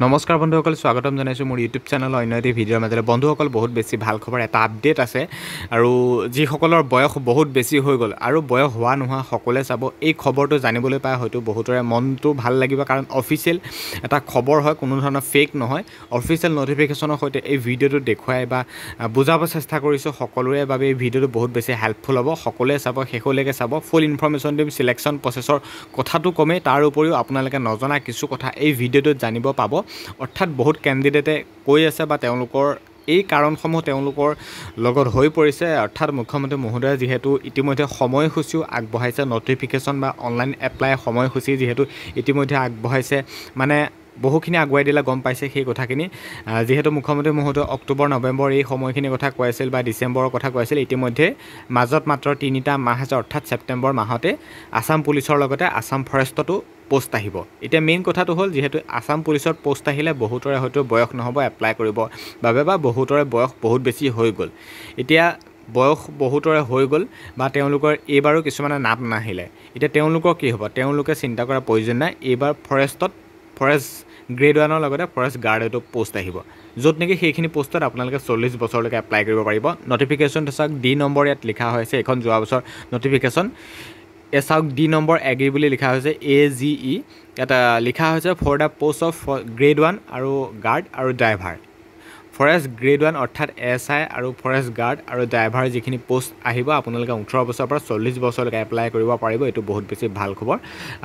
নমস্কাৰ বন্ধুসকল, স্বাগতম জনাইছোঁ মোৰ ইউটিউব চেনেলৰ অন্য এটি ভিডিঅ'ৰ মাজলৈ। বন্ধুসকল, বহুত বেছি ভাল খবৰ, এটা আপডেট আছে। আৰু যিসকলৰ বয়স বহুত বেছি হৈ গ'ল আৰু বয়স হোৱা নোহোৱা সকলোৱে চাব, এই খবৰটো জানিবলৈ পাই হয়তো বহুতৰে মনটো ভাল লাগিব, কাৰণ অফিচিয়েল এটা খবৰ হয়, কোনো ধৰণৰ ফেক নহয়। অফিচিয়েল নটিফিকেশ্যনৰ সৈতে এই ভিডিঅ'টো দেখুৱাই বা বুজাব চেষ্টা কৰিছোঁ সকলোৰে বাবে। এই ভিডিঅ'টো বহুত বেছি হেল্পফুল হ'ব, সকলোৱে চাব, শেষলৈকে চাব। ফুল ইনফৰ্মেশ্যন দিম, চিলেকশ্যন প্ৰচেছৰ কথাটো কমেই, তাৰ উপৰিও আপোনালোকে নজনা কিছু কথা এই ভিডিঅ'টোত জানিব পাব। অৰ্থাৎ বহুত কেণ্ডিডেটে কৈ আছে বা তেওঁলোকৰ এই কাৰণসমূহ তেওঁলোকৰ লগত হৈ পৰিছে। অৰ্থাৎ মুখ্যমন্ত্ৰী মহোদয়ে যিহেতু ইতিমধ্যে সময়সূচীও আগবঢ়াইছে, নটিফিকেশ্যন বা অনলাইন এপ্লাই সময়সূচী যিহেতু ইতিমধ্যে আগবঢ়াইছে, মানে বহুখিনি আগুৱাই দিলে, গম পাইছে সেই কথাখিনি। যিহেতু মুখ্যমন্ত্ৰী মহোদয় অক্টোবৰ নৱেম্বৰ এই সময়খিনিৰ কথা কৈ আছিল বা ডিচেম্বৰৰ কথা কৈ আছিল, ইতিমধ্যে মাজত মাত্ৰ 3টা মাহ আছে, অৰ্থাৎ ছেপ্টেম্বৰ মাহতে আছাম পুলিচৰ লগতে আছাম ফৰেষ্টতো পোষ্ট আহিব। এতিয়া মেইন কথাটো হ'ল, যিহেতু আছাম পুলিচত পোষ্ট আহিলে বহুতৰে হয়তো বয়স নহ'ব এপ্লাই কৰিবৰ বাবে, বা বহুতৰে বয়স বহুত বেছি হৈ গ'ল। এতিয়া বয়স বহুতৰে হৈ গ'ল বা তেওঁলোকৰ এইবাৰো কিছুমানে নাম নাহিলে, এতিয়া তেওঁলোকৰ কি হ'ব? তেওঁলোকে চিন্তা কৰাৰ প্ৰয়োজন নাই। এইবাৰ ফৰেষ্ট গ্ৰেড 1ৰ লগতে ফৰেষ্ট গাৰ্ডতো পোষ্ট আহিব, য'ত নেকি সেইখিনি পোষ্টত আপোনালোকে 40 বছৰলৈকে এপ্লাই কৰিব পাৰিব। নটিফিকেশ্যনটো চাওক, D নম্বৰ ইয়াত লিখা হৈছে, এইখন যোৱা বছৰ নটিফিকেশ্যন। চাওক, D নম্বৰ এগ্ৰি বুলি লিখা হৈছে, AGE। ইয়াত লিখা হৈছে for the post of grade 1 আৰু গাৰ্ড আৰু ড্ৰাইভাৰ। ফৰেষ্ট গ্ৰেড 1 অৰ্থাৎ SI আৰু ফৰেষ্ট গাৰ্ড আৰু ড্ৰাইভাৰ যিখিনি পোষ্ট আহিব, আপোনালোকে 18 বছৰৰ পৰা 40 বছৰলৈকে এপ্লাই কৰিব পাৰিব। এইটো বহুত বেছি ভাল খবৰ।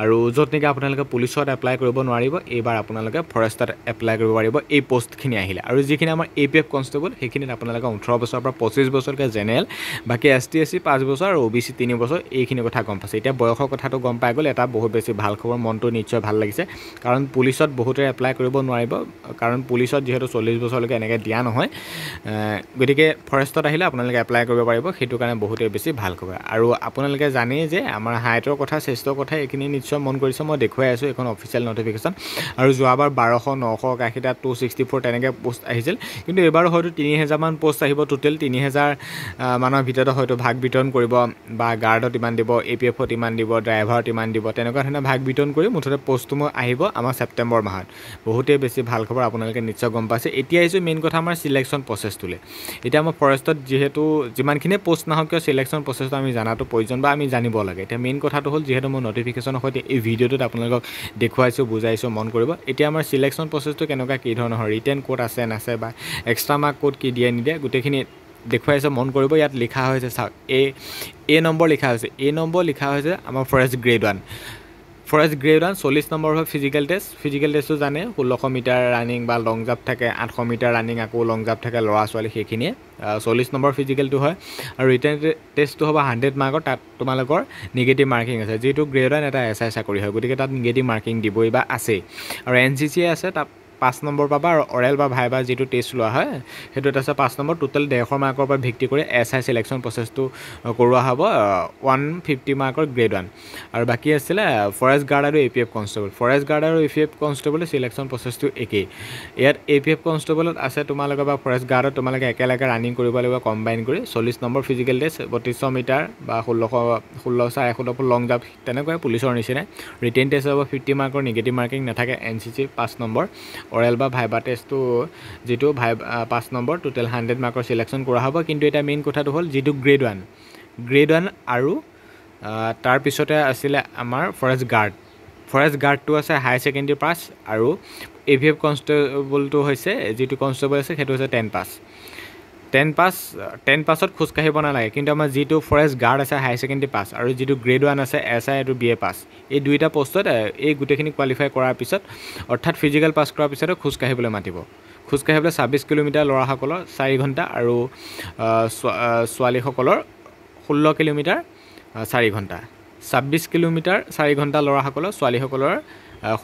আৰু য'ত নেকি আপোনালোকে পুলিচত এপ্লাই কৰিব নোৱাৰিব, এইবাৰ আপোনালোকে ফৰেষ্টত এপ্লাই কৰিব পাৰিব এই পোষ্টখিনি আহিলে। আৰু যিখিনি আমাৰ APF কনষ্টেবল, সেইখিনিত আপোনালোকে 18 বছৰৰ পৰা 25 বছৰলৈকে জেনেৰেল, বাকী ST SC 5 বছৰ আৰু OBC 3 বছৰ, এইখিনি কথা গম পাইছে। এতিয়া বয়সৰ কথাটো গম পাই গ'ল, এটা বহুত বেছি ভাল খবৰ, মনটো নিশ্চয় ভাল লাগিছে। কাৰণ পুলিচত বহুতে এপ্লাই কৰিব নোৱাৰিব, কাৰণ পুলিচত যিহেতু 40 বছৰলৈকে এনেকৈ দিয়া নহয়। গতিকে ফৰেষ্টত আহিলে আপোনালোকে এপ্লাই কৰিব পাৰিব, সেইটো কাৰণে বহুতেই বেছি ভাল খবৰ। আৰু আপোনালোকে জানেই যে আমাৰ হাইটৰ কথা, চেষ্টৰ কথা, এইখিনি নিশ্চয় মন কৰিছে, মই দেখুৱাই আছোঁ এইখন অফিচিয়েল নটিফিকেশ্যন। আৰু যোৱাবাৰ 1200, 900, 80টা, 264 তেনেকৈ পোষ্ট আহিছিল, কিন্তু এইবাৰ হয়তো 3000 মান পোষ্ট আহিব। টোটেল 3000 মানৰ ভিতৰত হয়তো ভাগ বিতৰণ কৰিব, বা গাৰ্ডত ইমান দিব, APFত ইমান দিব, ড্ৰাইভাৰত ইমান দিব, তেনেকুৱা ধৰণে ভাগ বিতৰণ কৰি মুঠতে পোষ্টসমূহ আহিব আমাৰ ছেপ্টেম্বৰ মাহত। বহুতেই বেছি ভাল খবৰ, আপোনালোকে নিশ্চয় গম পাইছে। এতিয়া আহিছোঁ মেইন কথা, আমাৰ চিলেকশ্যন প্ৰচেছটোলৈ। এতিয়া আমাৰ ফৰেষ্টত যিহেতু যিমানখিনিয়ে পোষ্ট নাহক কিয়, চিলেকশ্যন প্ৰচেছটো আমি জনাটো প্ৰয়োজন বা আমি জানিব লাগে। এতিয়া মেইন কথাটো হ'ল, যিহেতু মই নটিফিকেশ্যনৰ সৈতে এই ভিডিঅ'টোত আপোনালোকক দেখুৱাইছোঁ, বুজাইছোঁ, মন কৰিব। এতিয়া আমাৰ চিলেকশ্যন প্ৰচেছটো কেনেকুৱা, কি ধৰণৰ হয়, ৰিটেন ক'ত আছে নাছে, বা এক্সট্ৰা মাৰ্ক ক'ত কি দিয়ে নিদিয়ে, গোটেইখিনি দেখুৱাইছে, মন কৰিব। ইয়াত লিখা হৈছে, চাওক, A নম্বৰ লিখা হৈছে, A নম্বৰ লিখা হৈছে আমাৰ forest grade 1। Forest grade 1 40 number হয় ফিজিকেল টেষ্ট। ফিজিকেল টেষ্টটো জানে, 1600 মিটাৰ ৰানিং বা লং জাম্প থাকে, 800 মিটাৰ ৰানিং, আকৌ লং জাম্প থাকে ল'ৰা ছোৱালী, সেইখিনিয়ে 40 নম্বৰ ফিজিকেলটো হয়। আৰু ৰিটেন টেষ্টটো হ'ব 100 মাৰ্কৰ, তাত তোমালোকৰ নিগেটিভ মাৰ্কিং আছে। যিহেতু গ্ৰেড 1 এটা SI চাকৰি হয়, গতিকে তাত নিগেটিভ মাৰ্কিং দিবই বা আছেই। আৰু NCC আছে, তাত 5 নম্বৰ পাবা। আৰু অৰেল বা ভাইবা যিটো টেষ্ট লোৱা হয়, সেইটোত আছে 5 নম্বৰ। টোটেল 150 মাৰ্কৰ পৰা ভিত্তি কৰি SI চিলেকশ্যন প্ৰচেছটো কৰোৱা হ'ব, 150 মাৰ্কৰ গ্ৰেড 1। আৰু বাকী আছিলে ফৰেষ্ট গাৰ্ড আৰু APF কনষ্টেবল। ফৰেষ্ট গাৰ্ড আৰু APF কনষ্টেবলৰ চিলেকশ্যন প্ৰচেছটো একেই। ইয়াত APF কনষ্টেবলত আছে তোমালোকে বা ফৰেষ্ট গাৰ্ডত তোমালোকে একেলগে ৰানিং কৰিব লাগিব, কম্বাইন কৰি 40 নম্বৰ ফিজিকেল টেষ্ট, 3200 মিটাৰ বা 16,400 ফুট লং জাম্প, তেনেকুৱাই পুলিচৰ নিচিনাই। ৰিটেন টেষ্ট হ'ব 50 মাৰ্কৰ, নিগেটিভ মাৰ্কিং নাথাকে। NCC 5 number. অৰেল বা ভাইবা টেষ্টটো যিটো 5 নম্বৰ, টোটেল 100 মাৰ্কৰ চিলেকশ্যন কৰা হ'ব। কিন্তু এতিয়া মেইন কথাটো হ'ল, যিটো গ্ৰেড 1 আৰু তাৰপিছতে আছিলে আমাৰ ফৰেষ্ট গাৰ্ড। ফৰেষ্ট গাৰ্ডটো আছে হাই ছেকেণ্ডেৰী পাছ, আৰু APF কনষ্টেবলটো হৈছে, যিটো কনষ্টেবল আছে সেইটো হৈছে 10 পাছ। 10 পাছত খোজকাঢ়িব নালাগে। কিন্তু আমাৰ যিটো ফৰেষ্ট গাৰ্ড আছে হাই ছেকেণ্ডেৰী পাছ, আৰু যিটো গ্ৰেড 1 আছে SI আৰু BA পাছ, এই দুইটা পোষ্টত এই গোটেইখিনি কোৱালিফাই কৰাৰ পিছত, অৰ্থাৎ ফিজিকেল পাছ কৰাৰ পিছতে খোজকাঢ়িবলৈ মাতিব। খোজকাঢ়িবলৈ 26 কিলোমিটাৰ ল'ৰাসকলৰ 4 ঘণ্টা, আৰু ছোৱালীসকলৰ 16 কিলোমিটাৰ 4 ঘণ্টা। 26 কিলোমিটাৰ 4 ঘণ্টা ল'ৰাসকলৰ, ছোৱালীসকলৰ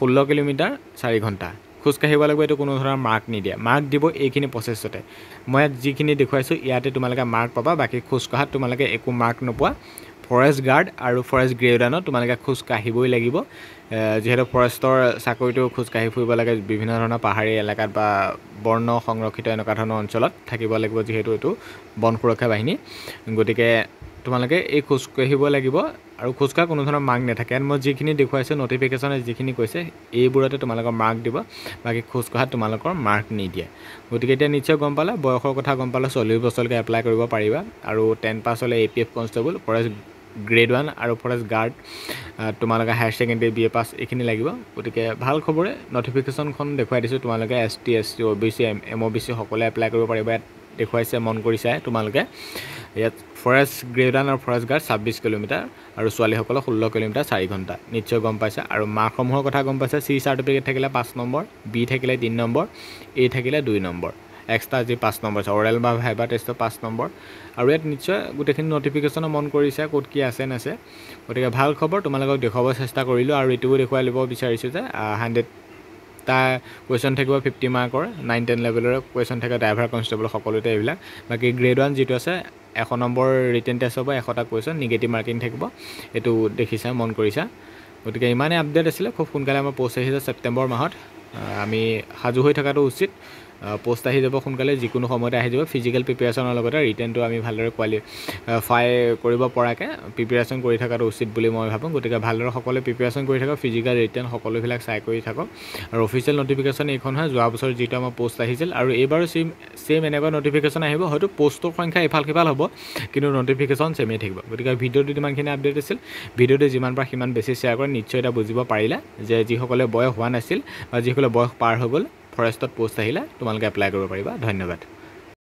16 কিলোমিটাৰ 4 ঘণ্টা খোজকাঢ়িব লাগিব। এইটো কোনো ধৰণৰ মাৰ্ক নিদিয়ে, মাৰ্ক দিব এইখিনি প্ৰচেছতে। মই ইয়াত যিখিনি দেখুৱাইছোঁ, ইয়াতে তোমালোকে মাৰ্ক পাবা, বাকী খোজকঢ়াত তোমালোকে একো মাৰ্ক নোপোৱা। ফৰেষ্ট গাৰ্ড আৰু ফৰেষ্ট গ্ৰেড 1ত তোমালোকে খোজকাঢ়িবই লাগিব। যিহেতু ফৰেষ্টৰ চাকৰিটো খোজকাঢ়ি ফুৰিব লাগে, বিভিন্ন ধৰণৰ পাহাৰী এলেকাত বা বৰ্ণ সংৰক্ষিত এনেকুৱা ধৰণৰ অঞ্চলত থাকিব লাগিব, যিহেতু এইটো বন সুৰক্ষা বাহিনী। গতিকে তোমালোকে এই খোজকাঢ়িব লাগিব। আৰু খোজ কঢ়া কোনো ধৰণৰ মাৰ্ক নাথাকে। মই যিখিনি দেখুৱাইছোঁ নটিফিকেশ্যনে যিখিনি কৈছে এইবোৰতে তোমালোকৰ মাৰ্ক দিব, বাকী খোজ কঢ়াত তোমালোকৰ মাৰ্ক নিদিয়ে। গতিকে এতিয়া নিশ্চয় গম পালা, বয়সৰ কথা গম পালা, 40 বছৰলৈকে এপ্লাই কৰিব পাৰিবা। আৰু 10 পাছ হ'লে APF কনষ্টেবল, ফৰেষ্ট গ্ৰেড 1 আৰু ফৰেষ্ট গাৰ্ড, তোমালোকে হায়াৰ ছেকেণ্ডেৰী BA পাছ এইখিনি লাগিব। গতিকে ভাল খবৰে, নটিফিকেশ্যনখন দেখুৱাই দিছোঁ, তোমালোকে ST SC OBC MOBC সকলোৱে এপ্লাই কৰিব পাৰিবা। ইয়াত দেখুৱাইছে, মন কৰিছে তোমালোকে। ইয়াত ফৰেষ্ট গ্ৰেড 1 আৰু ফৰেষ্ট গাৰ্ড 26 কিলোমিটাৰ আৰু ছোৱালীসকলক 16 কিলোমিটাৰ 4 ঘণ্টা। নিশ্চয় গম পাইছে। আৰু মাৰ্কসমূহৰ কথা গম পাইছে। C চাৰ্টিফিকেট থাকিলে 5 নম্বৰ, B থাকিলে 3 নম্বৰ, A থাকিলে 2 নম্বৰ, এক্সট্ৰা যি 5 নম্বৰ আছে, অৰেল বা ভাইবা টেষ্টৰ 5 নম্বৰ। আৰু ইয়াত নিশ্চয় গোটেইখিনি নটিফিকেশ্যনো মন কৰিছে ক'ত কি আছে নাছে। গতিকে ভাল খবৰ, তোমালোকক দেখুৱাব চেষ্টা কৰিলোঁ। আৰু এইটোও দেখুৱাই ল'ব বিচাৰিছোঁ যে 100টা কুৱেশ্যন থাকিব 50 মাৰ্কৰ, 9-10 লেভেলৰে কুৱেশ্যন থাকে ড্ৰাইভাৰ কনষ্টেবল সকলোতে এইবিলাক। বাকী গ্ৰেড 1 যিটো আছে 100 নম্বৰ ৰিটেন টেষ্ট হ'ব, 100টা কুৱেশ্যন, নিগেটিভ মাৰ্কিং থাকিব। এইটো দেখিছা, মন কৰিছা। গতিকে ইমানেই আপডেট আছিলে। খুব সোনকালে আমাৰ পোষ্ট আহিছে ছেপ্টেম্বৰ মাহত। আমি সাজু হৈ থকাটো উচিত। পোষ্ট আহি যাব সোনকালে, যিকোনো সময়তে আহি যাব। ফিজিকেল প্ৰিপেৰেশ্যনৰ লগতে ৰিটেনটো আমি ভালদৰে কোৱালিফাই কৰিব পৰাকৈ প্ৰিপেৰেশ্যন কৰি থকাটো উচিত বুলি মই ভাবোঁ। গতিকে ভালদৰে সকলোৱে প্ৰিপেৰেশ্যন কৰি থাকক, ফিজিকেল ৰিটেন সকলোবিলাক চাই কৰি থাকক। আৰু অফিচিয়েল নটিফিকেশ্যন এইখন হয়, যোৱা বছৰ যিটো আমাৰ পোষ্ট আহিছিল। আৰু এইবাৰো ছেইম এনেকুৱা নটিফিকেশ্যন আহিব। হয়তো পোষ্টৰ সংখ্যা ইফাল সিফাল হ'ব, কিন্তু নটিফিকেশ্যন ছেমেই থাকিব। গতিকে ভিডিঅ'টোত ইমানখিনি আপডেট আছিল। ভিডিঅ'টো যিমান পাৰে সিমান বেছি শ্বেয়াৰ কৰে। নিশ্চয় এটা বুজিব পাৰিলা যে যিসকলে বয়স হোৱা নাছিল বা যিসকলে বয়স পাৰ হৈ গ'ল, ফৰেষ্টত পোষ্ট আহিলে তোমালোকে এপ্লাই কৰিব পাৰিবা। ধন্যবাদ।